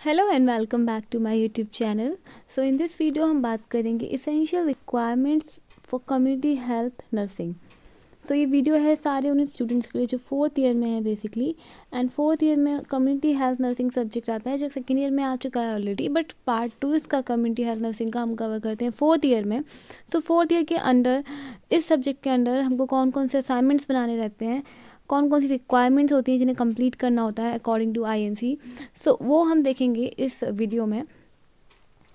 Hello and welcome back to my YouTube channel. So in this video हम बात करेंगे essential requirements for community health nursing. So ये video है सारे उन स्टूडेंट्स के लिए जो 4th ईयर में है बेसिकली। एंड 4th ईयर में कम्युनिटी हेल्थ नर्सिंग सब्जेक्ट आता है जो 2nd ईयर में आ चुका है ऑलरेडी, बट पार्ट 2 इसका कम्युनिटी हेल्थ नर्सिंग का हम कवर करते हैं 4th ईयर में। सो 4th ईयर के अंडर इस सब्जेक्ट के अंडर हमको कौन कौन से असाइनमेंट्स बनाने रहते हैं, कौन कौन सी रिक्वायरमेंट्स होती हैं जिन्हें कंप्लीट करना होता है अकॉर्डिंग टू आईएमसी। सो वो हम देखेंगे इस वीडियो में।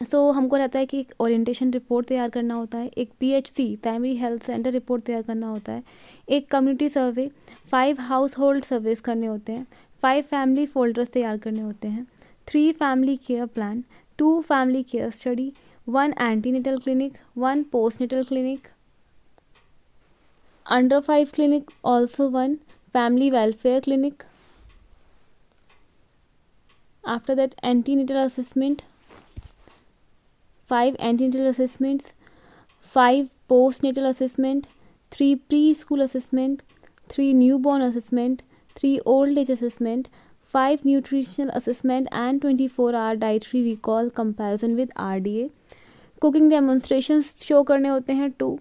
हमको रहता है कि एक ओरिएंटेशन रिपोर्ट तैयार करना होता है, एक PHC primary health centre report तैयार करना होता है, एक कम्युनिटी सर्वे, 5 हाउस होल्ड सर्वेस करने होते हैं, 5 फैमिली फोल्डर्स तैयार करने होते हैं, 3 family care plan, 2 family care study, 1 antenatal clinic, 1 postnatal clinic, under 5 clinic, also 1 family welfare clinic. After that, antenatal assessment, 5 antenatal assessments, 5 postnatal assessment, 3 preschool assessment, 3 newborn assessment, 3 old age assessment, 5 nutritional assessment and 24-hour dietary recall comparison with RDA. Cooking demonstrations show करने होते हैं 2,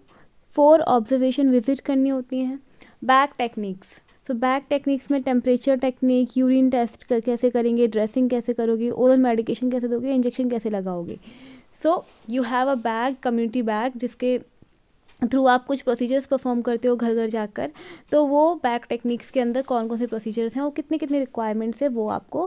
4 observation visit करनी होती हैं। Back techniques, back techniques में temperature technique, urine test कैसे करेंगे, dressing कैसे करोगे, ओरल मेडिकेशन कैसे दोगे, इंजेक्शन कैसे लगाओगे। You have a bag, community bag, जिसके थ्रू आप कुछ प्रोसीजर्स परफॉर्म करते हो घर घर जाकर। तो वो बैक टेक्निक्स के अंदर कौन कौन से प्रोसीजर्स हैं, वो कितने कितने रिक्वायरमेंट्स है, वो आपको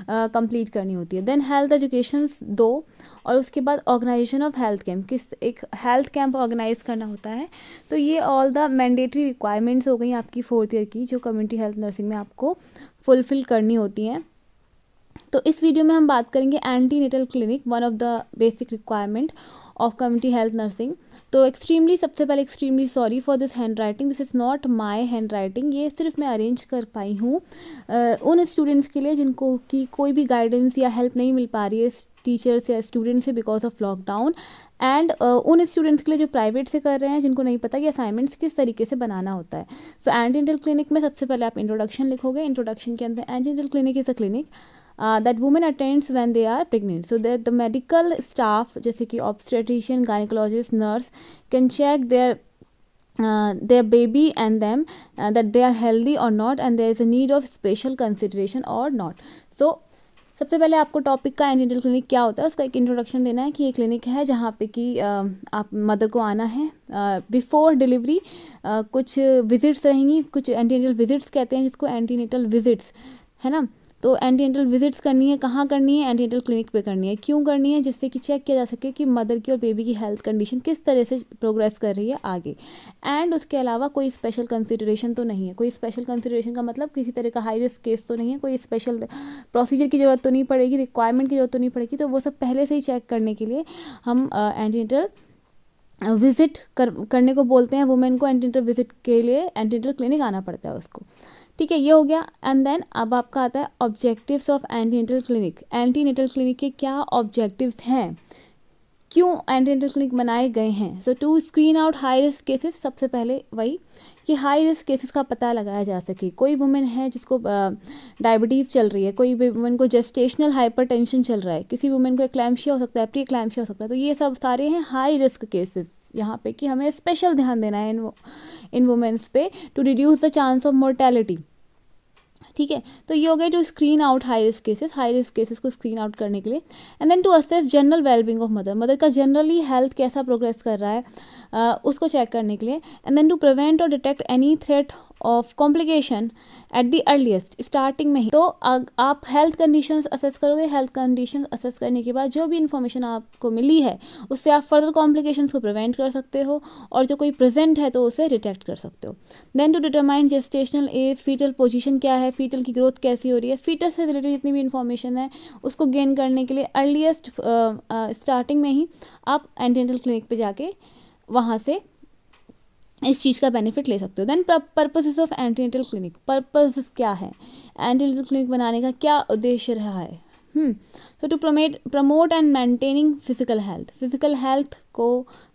कंप्लीट करनी होती है। देन हेल्थ एजुकेशन 2, और उसके बाद ऑर्गेनाइजेशन ऑफ हेल्थ कैंप, एक हेल्थ कैंप ऑर्गेनाइज करना होता है। तो ये ऑल द मैंडेटरी रिक्वायरमेंट्स हो गई आपकी 4th ईयर की, जो कम्युनिटी हेल्थ नर्सिंग में आपको फुलफिल करनी होती हैं। तो इस वीडियो में हम बात करेंगे antenatal clinic, one of the basic requirement of community health nursing. तो सबसे पहले extremely sorry for this hand writing, this is not my hand writing. ये सिर्फ मैं अरेंज कर पाई हूँ उन स्टूडेंट्स के लिए जिनको की कोई भी गाइडेंस या हेल्प नहीं मिल पा रही है टीचर्स या स्टूडेंट्स से बिकॉज ऑफ लॉकडाउन। एंड उन स्टूडेंट्स के लिए जो प्राइवेट से कर रहे हैं, जिनको नहीं पता कि असाइनमेंट्स किस तरीके से बनाना होता है। एंटीनेटल क्लिनिक में सबसे पहले आप इंट्रोडक्शन लिखोगे। इंट्रोडक्शन के अंदर antenatal clinic is a clinic that women attends when they are pregnant, so that the medical staff जैसे कि obstetrician, gynecologist, nurse can check their baby and them that they are healthy or not and there is a need of special consideration or not. सबसे पहले आपको topic का antenatal clinic क्या होता है उसका एक इंट्रोडक्शन देना है कि ये क्लिनिक है जहाँ पे कि आप मदर को आना है बिफोर डिलीवरी। कुछ विजिट्स रहेंगी, कुछ एंटीनेटल विजिट्स कहते हैं जिसको एंटीनेटल विजिट्स, है ना। तो एंटीनेटल विजिट्स करनी है, कहाँ करनी है, एंटीनेटल क्लिनिक पे करनी है। क्यों करनी है? जिससे कि चेक किया जा सके कि मदर की और बेबी की हेल्थ कंडीशन किस तरह से प्रोग्रेस कर रही है आगे। एंड उसके अलावा कोई स्पेशल कंसिडरेशन तो नहीं है। कोई स्पेशल कंसिडरेशन का मतलब किसी तरह का हाई रिस्क केस तो नहीं है, कोई स्पेशल प्रोसीजर की ज़रूरत तो नहीं पड़ेगी, रिक्वायरमेंट की ज़रूरत तो नहीं पड़ेगी। तो वो सब पहले से ही चेक करने के लिए हम एंटीनेटल विजिट करने को बोलते हैं। वुमेन को एंटीनेटल विजिट के लिए एंटीनेटल क्लिनिक आना पड़ता है उसको, ठीक है। ये हो गया। एंड देन अब आपका आता है objectives of antenatal clinic. Antenatal clinic के क्या ऑब्जेक्टिव्स हैं, क्यों एंटीनेटल क्लिनिक बनाए गए हैं। To screen out high risk cases, सबसे पहले वही कि हाई रिस्क केसेस का पता लगाया जा सके। कोई वुमेन है जिसको डायबिटीज़ चल रही है, कोई वुमेन को जेस्टेशनल हाइपरटेंशन चल रहा है, किसी वुमेन को एक्लैम्शिया हो सकता है, प्री एक्लैम्शिया हो सकता है। तो ये सब सारे हैं हाई रिस्क केसेस यहाँ पे कि हमें स्पेशल ध्यान देना है इन वुमेन्स पे to reduce the chance of mortality, ठीक है। तो ये हो गया to screen out high risk cases को स्क्रीन आउट करने के लिए। And then to assess general wellbeing of mother का जनरली हेल्थ कैसा प्रोग्रेस कर रहा है उसको चेक करने के लिए। एंड देन टू प्रिवेंट और detect any threat of complication at the earliest, starting में ही। तो आप हेल्थ कंडीशंस असेस करोगे। हेल्थ कंडीशंस असेस करने के बाद जो भी इन्फॉर्मेशन आपको मिली है उससे आप फर्दर कॉम्प्लिकेशंस को प्रिवेंट कर सकते हो, और जो कोई प्रेजेंट है तो उसे डिटेक्ट कर सकते हो। Then to determine gestational age, fetal position क्या है, फीटल की ग्रोथ कैसी हो रही है, फीटस से रिलेटेड जितनी भी इन्फॉर्मेशन है उसको गेन करने के लिए अर्लीस्ट स्टार्टिंग में ही आप एंटीनेटल क्लिनिक पे जाके वहाँ से इस चीज़ का बेनिफिट ले सकते हो। Then purposes of antenatal clinic, purpose क्या है, एंटीनेटल क्लिनिक बनाने का क्या उद्देश्य रहा है, so to promote and maintaining physical health को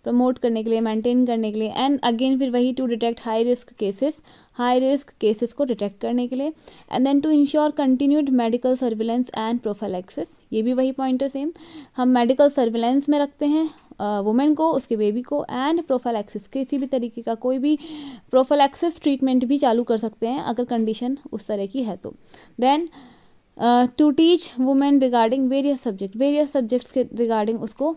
प्रमोट करने के लिए, मेंटेन करने के लिए, एंड अगेन फिर वही to detect high risk cases को डिटेक्ट करने के लिए, and then to ensure continued medical surveillance and prophylaxis, ये भी वही पॉइंट है सेम, हम मेडिकल सर्विलेंस में रखते हैं वुमेन को, उसके बेबी को, एंड प्रोफाइलैक्सिस, किसी भी तरीके का कोई भी प्रोफाइलैक्सिस ट्रीटमेंट भी चालू कर सकते हैं अगर कंडीशन उस तरह की है तो। Then to teach women regarding various subjects के रिगार्डिंग उसको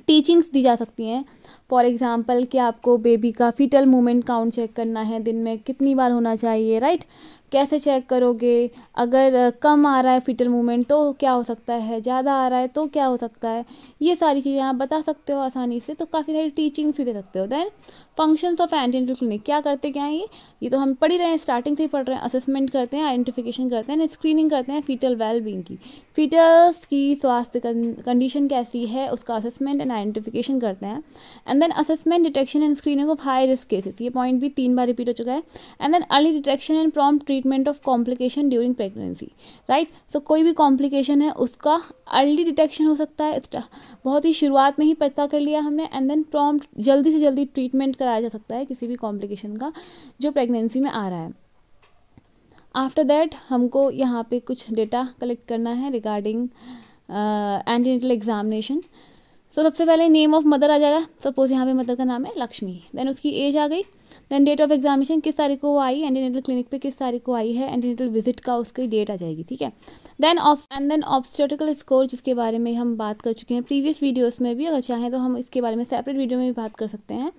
टीचिंग्स दी जा सकती हैं। फॉर एग्जांपल कि आपको बेबी का फीटल मूवमेंट काउंट चेक करना है, दिन में कितनी बार होना चाहिए, राइट, कैसे चेक करोगे, अगर कम आ रहा है फीटल मूवमेंट तो क्या हो सकता है, ज़्यादा आ रहा है तो क्या हो सकता है, ये सारी चीज़ें आप बता सकते हो आसानी से, तो काफ़ी सारी टीचिंग्स भी दे सकते हो। Then functions of antenatal clinic, क्या करते क्या है ये तो हम पढ़ ही रहे हैं, स्टार्टिंग से ही पढ़ रहे हैं। असेसमेंट करते हैं, आइडेंटिफिकेशन करते हैं, स्क्रीनिंग करते हैं फीटल वेलबींग की, फीटल्स की स्वास्थ्य कंडीशन कैसी है उसका असेसमेंट एंड आइडेंटिफिकेशन करते हैं, and then assessment, detection and screening of high risk cases, ये पॉइंट भी 3 बार रिपीट हो चुका है, and then early detection and prompt treatment of complication during pregnancy, right. So कोई भी कॉम्प्लिकेशन है उसका अर्ली डिटेक्शन हो सकता है, बहुत ही शुरुआत में ही पता कर लिया हमने, एंड देन प्रॉम्प्ट जल्दी से जल्दी ट्रीटमेंट कराया जा सकता है किसी भी कॉम्प्लिकेशन का जो प्रेगनेंसी में आ रहा है। आफ्टर दैट हमको यहाँ पे कुछ डेटा कलेक्ट करना है रिगार्डिंग एंटीनेटल एग्जामिनेशन। सो सबसे पहले नेम ऑफ मदर आ जाएगा, सपोज यहाँ पे मदर का नाम है लक्ष्मी, देन उसकी एज आ गई, देन डेट ऑफ एग्जामिनेशन किस तारीख को वो आई, एंटीनेटल क्लिनिक पे किस तारीख को आई है, एंटीनेटल विजिट का उसकी डेट आ जाएगी, ठीक है। देन ऑब्स्टेट्रिकल स्कोर, जिसके बारे में हम बात कर चुके हैं प्रीवियस वीडियोस में भी, अगर चाहें तो हम इसके बारे में सेपरेट वीडियो में भी बात कर सकते हैं।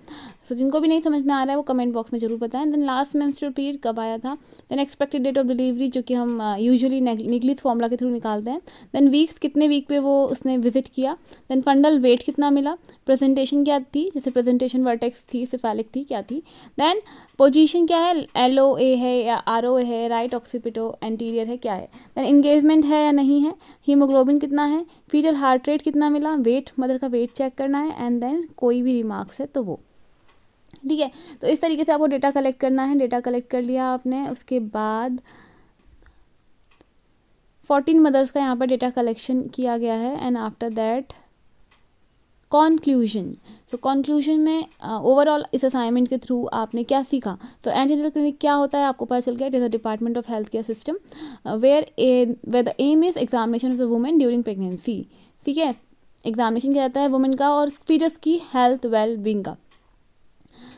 सो जिनको भी नहीं समझ में आ रहा है वो कमेंट बॉक्स में जरूर बताएं। देन लास्ट मेंस्ट्रुअल पीरियड कब आया था, then expected date of delivery जो कि हम यूजुअली निगलिस फॉर्मूला के थ्रू निकालते हैं, देन वीक्स कितने वीक पे वो उसने विजिट किया, देन फंडल वेट कितना मिला, प्रेजेंटेशन क्या थी, जैसे प्रेजेंटेशन वर्टेक्स थी, सिफेलिक थी, क्या थी, देन पोजीशन क्या है, LOA है या ROA है, राइट ऑक्सीपिटो एंटीरियर है, क्या है, देन एंगेजमेंट है या नहीं है, हीमोग्लोबिन कितना है, फीटल हार्ट रेट कितना मिला, वेट, मदर का वेट चेक करना है, एंड देन कोई भी रिमार्क्स है तो वो, ठीक है। तो इस तरीके से आपको डेटा कलेक्ट करना है। डेटा कलेक्ट कर लिया आपने, उसके बाद 14 मदर्स का यहाँ पर डेटा कलेक्शन किया गया है, and after that conclusion. So conclusion में ओवरऑल इस असाइनमेंट के थ्रू आपने क्या सीखा, तो एंटीनेटल क्लिनिक क्या होता है आपको पता चल गया, it is a department of health care system where the aim is examination of the women during pregnancy, ठीक है। एग्जामिनेशन किया जाता है वुमेन का और फीटस की हेल्थ वेल बींग का।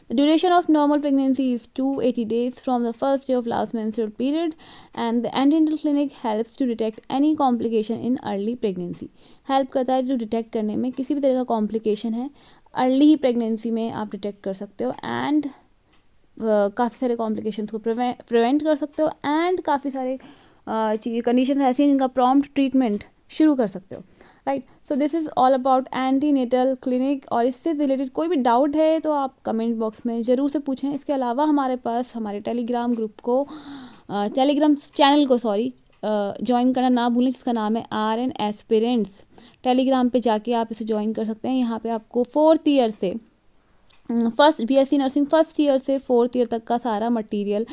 The duration of normal pregnancy is 280 days from the first day of last menstrual period, and the antenatal clinic helps to detect any complication in early pregnancy. Help करता है to detect करने में किसी भी तरह का complication है early ही pregnancy में आप detect कर सकते हो, and काफ़ी सारे complications को prevent कर सकते हो, and काफ़ी सारे conditions ऐसी हैं जिनका prompt treatment शुरू कर सकते हो, right. So this is all about antenatal clinic, और इससे रिलेटेड कोई भी डाउट है तो आप कमेंट बॉक्स में ज़रूर से पूछें। इसके अलावा हमारे पास हमारे टेलीग्राम चैनल को ज्वाइन करना ना भूलें, जिसका नाम है RN एस्पिरेंट्स। टेलीग्राम पे जाके आप इसे ज्वाइन कर सकते हैं। यहाँ पे आपको 4th ईयर से BSc नर्सिंग 1st ईयर से 4th ईयर तक का सारा material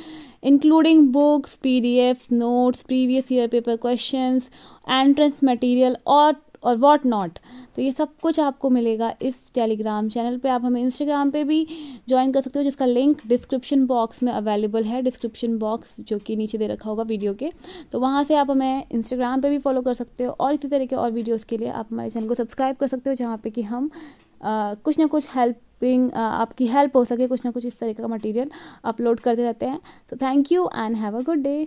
including books, PDF notes, previous year paper questions, entrance material और व्हाट नॉट, तो ये सब कुछ आपको मिलेगा इस टेलीग्राम चैनल पे। आप हमें इंस्टाग्राम पे भी ज्वाइन कर सकते हो, जिसका लिंक डिस्क्रिप्शन बॉक्स में अवेलेबल है, डिस्क्रिप्शन बॉक्स जो कि नीचे दे रखा होगा वीडियो के, तो वहाँ से आप हमें इंस्टाग्राम पे भी फॉलो कर सकते हो। और इसी तरह के और वीडियोज़ के लिए आप हमारे चैनल को सब्सक्राइब कर सकते हो, जहाँ पे कि हम कुछ ना कुछ आपकी हेल्प हो सके, कुछ ना कुछ इस तरह का मटेरियल अपलोड करते रहते हैं। तो thank you and have a good day.